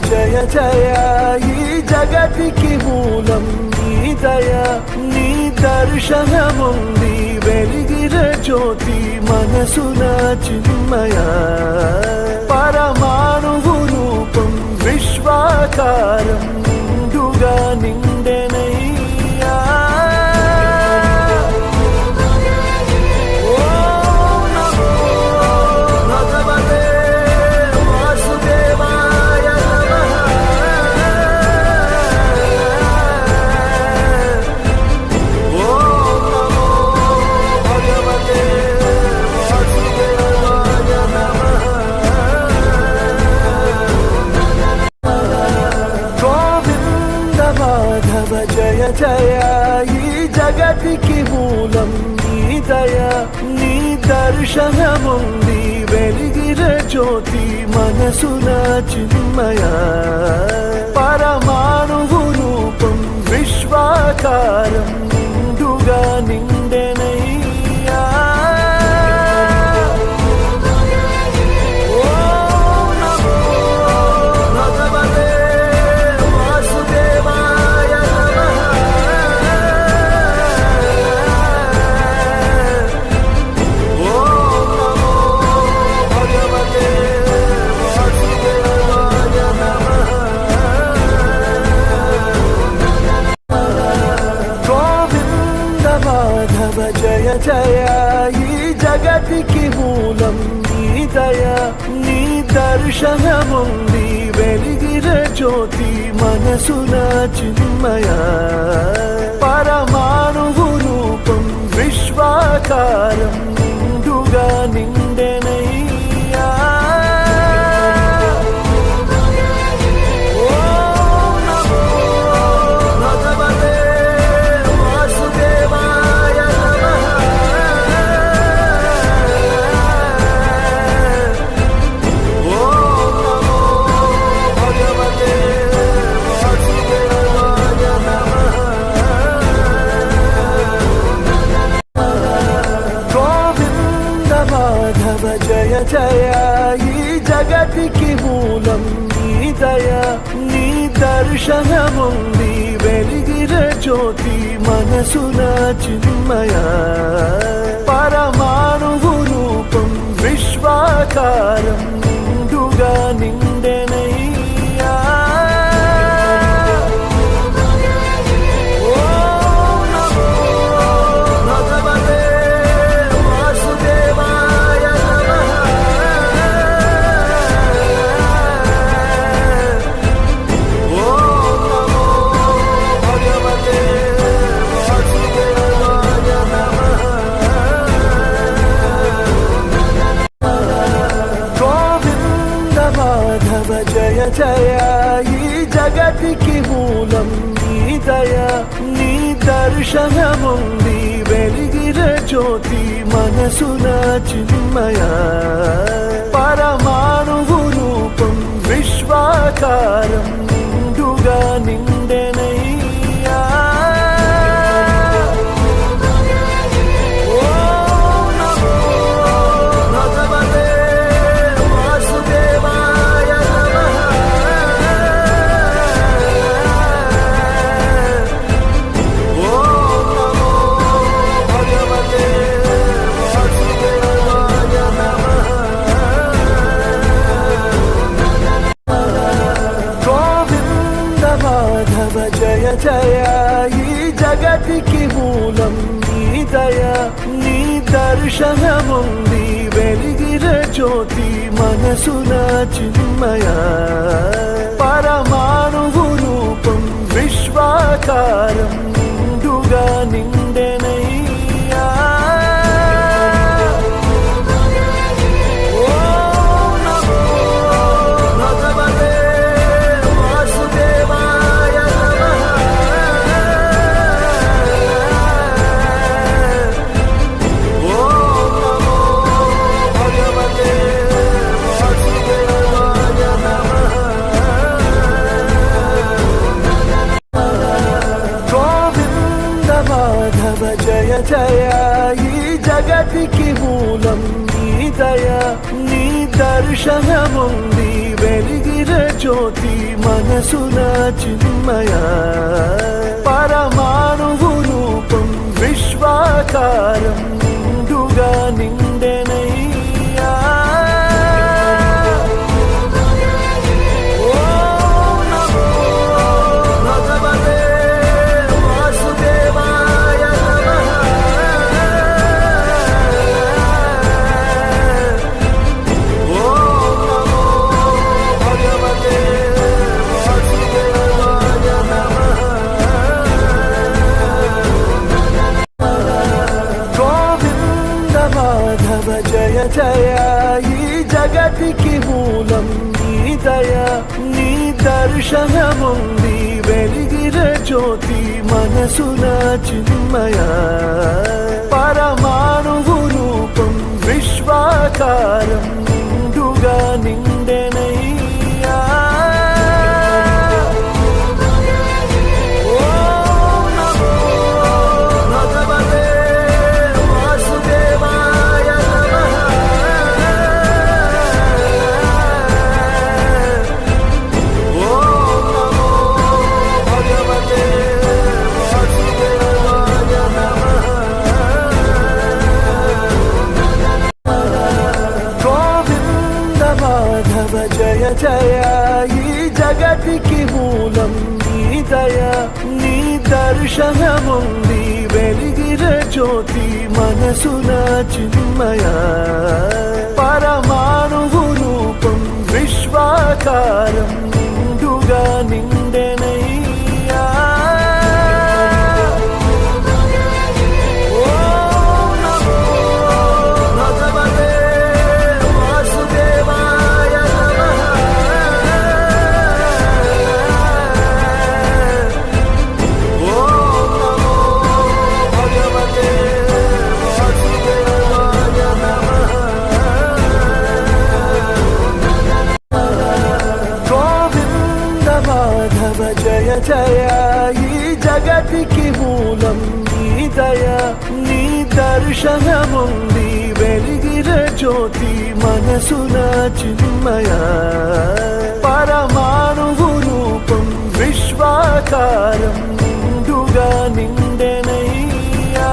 జయ జయ ఈ జగతికి మూలం నీ దయ నీ దర్శనముంది వెలిగిన జ్యోతి మనసున చిన్మయ పరమాణువు రూపం విశ్వాకారం నిండుగా నిండెనయ్యా జయ జయ ఈ జగతికి మూలం నీ దయ నీ దర్శనముంది వెలిగిన జ్యోతి మనసున చిన్మయ పరమాణువు రూపం విశ్వాకారం నిండుగా నిండెనయ్యా జయ జయ ఈ జగతికి మూలం నీ దయ నీ దర్శనముంది వెలిగిన జ్యోతి మనసున చిన్మయ పరమాణువు రూపం విశ్వాకారం నిండుగా నిండెనయ్యా జయ జయ ఈ జగతికి మూలం నీ దయ నీ దర్శనముంది వెలిగిన జ్యోతి మనసున చిన్మయ పరమాణువు రూపం విశ్వాకారం నిండుగా నిండెనయ్యా జయ జయ ఈ జగతికి మూలం నీ దయ నీ దర్శనముంది వెలిగిన జ్యోతి మనసున చిన్మయ పరమాణువు రూపం విశ్వాకారం నిండుగా నిండెనయ్యా జయ జయ ఈ జగతికి మూలం నీ దయ నీ దర్శనముంది వెలిగిన జ్యోతి మనసున చిన్మయ పరమాణువు రూపం విశ్వాకారం నిండుగా నిండెనయ్యా జయ జయ ఈ జగతికి మూలం నీ దయ నీ దర్శనముంది వెలిగిన వెలిగిన జ్యోతి మనసున చిన్మయ పరమాణువు రూపం విశ్వాకారం నిండుగా నిండెనయ్యా జయ జయ ఈ జగతికి మూలం నీ దయ నీ దర్శనముంది వెలిగిన జ్యోతి మనసున చిన్మయ పరమాణువు రూపం విశ్వాకారం నిండుగా నిండెనయ్యా జయ జయ ఈ జగతికి మూలం నీ దయ నీ దర్శనముంది వెలిగిన జ్యోతి మనసున చిన్మయ పరమాణువు రూపం విశ్వాకారం నిండుగా నిండెనయ్యా జయ జయ ఈ జగతికి మూలం నీ దయ నీ దర్శనముంది వెలిగిన జ్యోతి మనసున చిన్మయ పరమాణువు రూపం విశ్వాకారం నిండుగా నిండెనయ్యా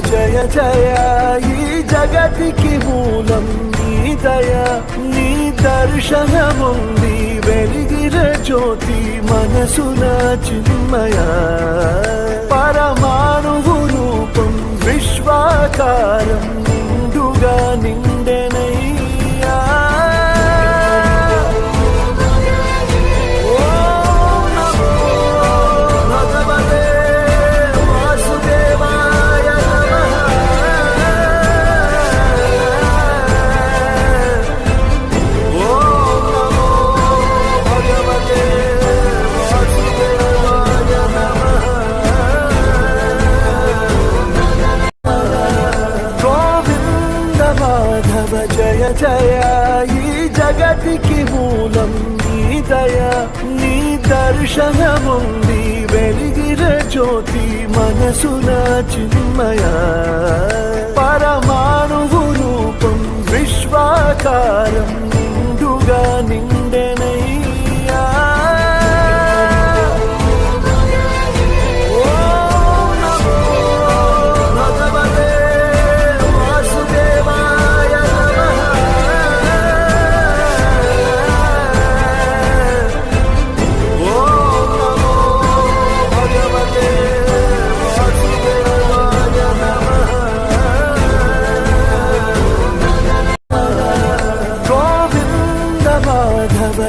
జయ జయ ఈ జగతికి మూలం నీ దయ నీ దర్శనముంది వెలిగిన జ్యోతి మనసున చిన్మయ పరమాణువు రూపం విశ్వాకారం నిండుగా నిండెనయ్యా జయ జయ ఈ జగతికి మూలం నీ దయ నీ దర్శనముంది వెలిగిన జ్యోతి మనసున చిన్మయ పరమాణువు రూపం విశ్వాకారం నిండుగా నిండెనయ్యా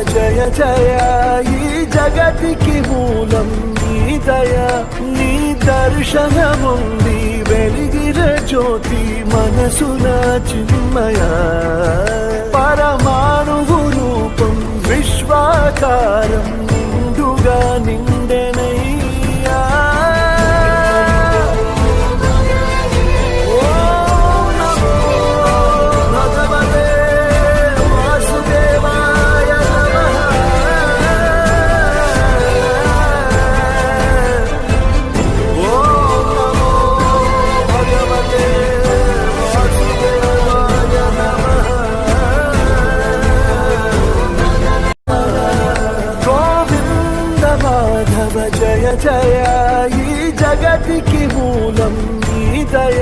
జయ జయ ఈ జగతికి మూలం నీ దయ నీ దర్శనముంది వెలిగిన జ్యోతి మనసున చిన్మయ పరమాణువు రూపం విశ్వాకారం నిండుగా నిండెనయ్యా జయ జయ ఈ జగతికి మూలం నీ దయ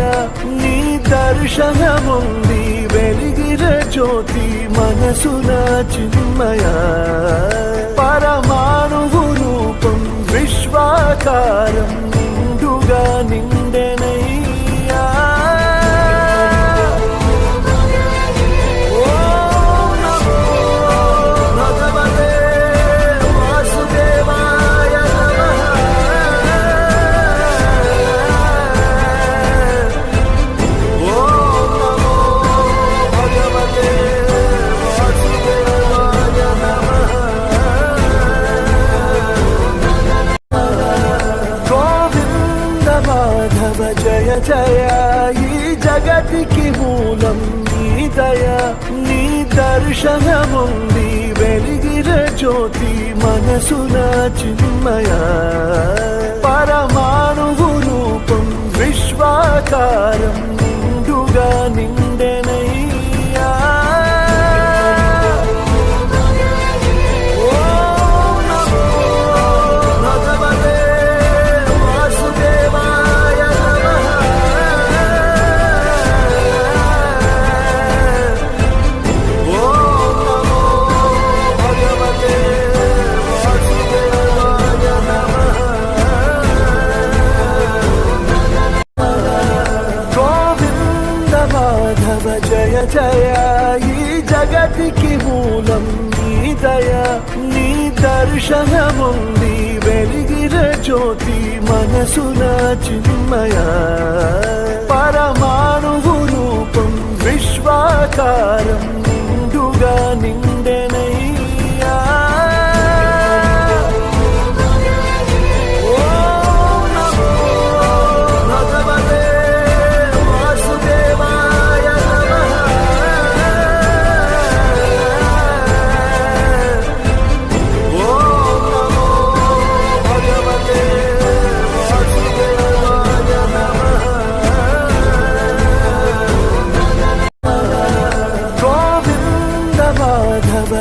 నీ దర్శనముంది వెలిగిన జ్యోతి మనసున చిన్మయ పరమాణువు రూపం విశ్వాకారం నిండుగా నిండెనయ్యా జయ జయ ఈ జగతికి మూలం నీ దయ నీ దర్శనముంది వెలిగిన జ్యోతి మనసున చిన్మయ పరమాణువు రూపం విశ్వాకారం నిండుగా నిండెనయ్యా జయ జయ ఈ జగతికి మూలం నీ దయ నీ దర్శనముంది వెలిగిన జ్యోతి మనసున చిన్మయ పరమాణువు రూపం విశ్వాకారం నిండుగా నిండెనయ్యా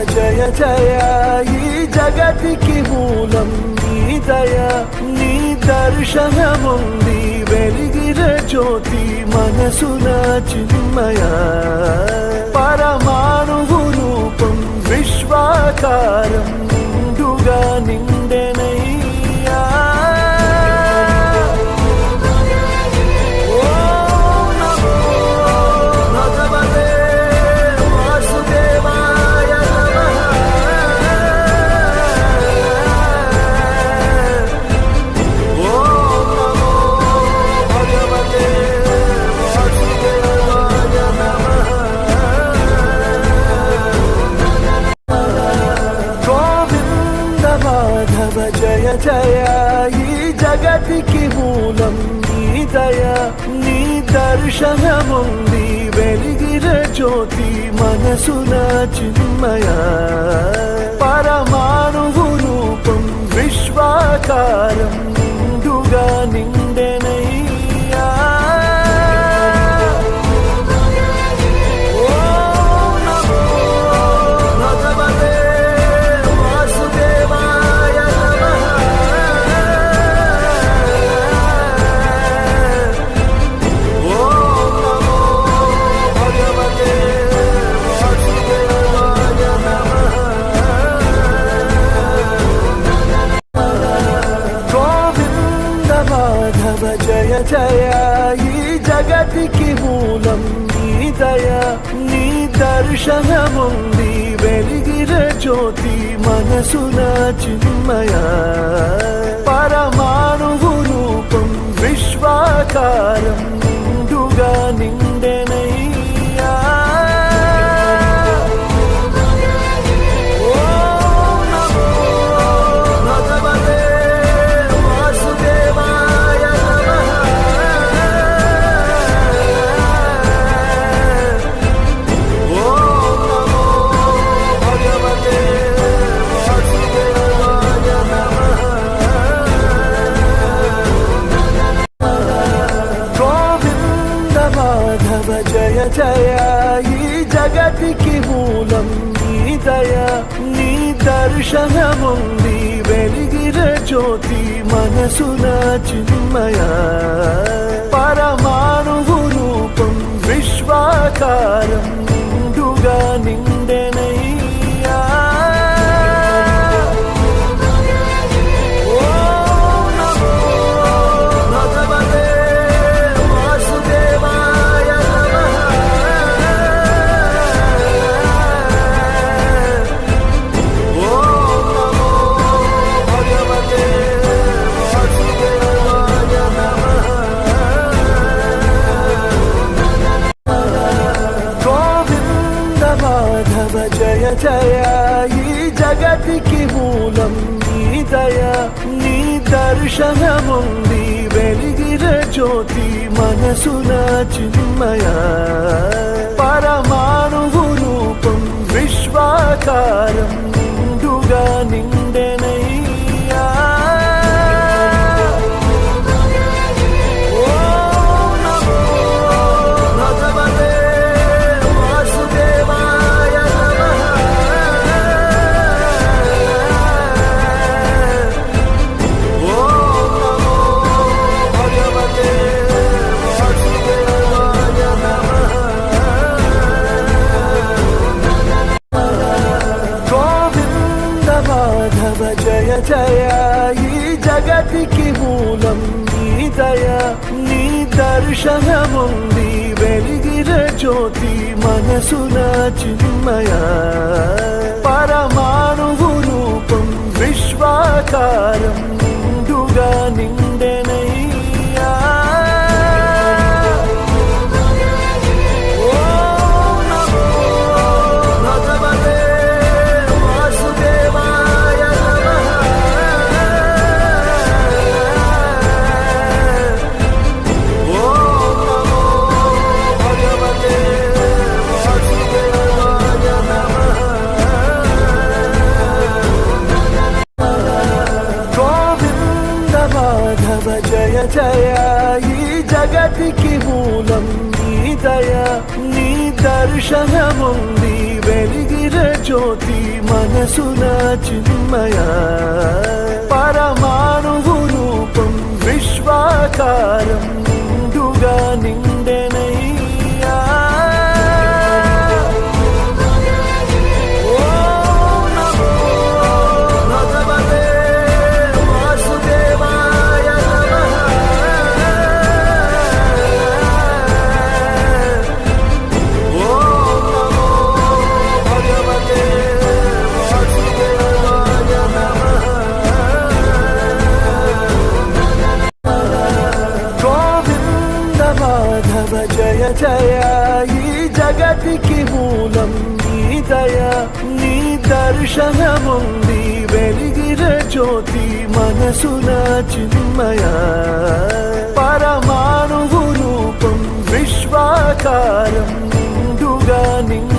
జయ జయ ఈ జగతికి మూలం నీ దయ నీ దర్శనముంది వెలిగిన జ్యోతి మనసున చిన్మయ పరమాణువు రూపం విశ్వాకారం నిండుగా నిండెనయ్యా జయ జయ ఈ జగతికి మూలం నీ దయ నీ దర్శనముంది వెలిగిన జ్యోతి మనసున చిన్మయ పరమాణువు రూపం విశ్వాకారం నిండుగా నిండెనయ్యా జయ జయ ఈ జగతికి మూలం నీ దయ నీ దర్శనముంది వెలిగిన జ్యోతి మనసున చిన్మయ పరమాణువు రూపం విశ్వాకారం నిండుగా నిండెనయ్యా ఓం నమో భగవతే దర్శనముంది వెలిగిన జ్యోతి మనసున చిన్మయ పరమాణువు రూపం విశ్వాకారం నిండుగా నిండెనయ్యా జయ జయ ఈ జగతికి మూలం నీ దయ నీ దర్శనముంది వెలిగిన జ్యోతి మనసున చిన్మయ పరమాణువు రూపం విశ్వాకారం నిండుగా నిండెనయ్యా జయ జయ ఈ జగతికి మూలం నీ దయ నీ దర్శనముంది వెలిగిన జ్యోతి మనసున చిన్మయ పరమాణువు రూపం విశ్వాకారం నిండుగా నిండెనయ్యా జయ జయ ఈ జగతికి మూలం నీ దయ నీ దర్శనముంది వెలిగిన జ్యోతి మనసున చిన్మయ పరమాణువు రూపం విశ్వాకారం నిండుగా నిండెనయ్యా జయ జయ ఈ జగతికి మూలం నీ దయ నీ దర్శనముంది వెలిగిన జ్యోతి మనసున చిన్మయ పరమాణువు రూపం విశ్వాకారం నిండుగా నిండు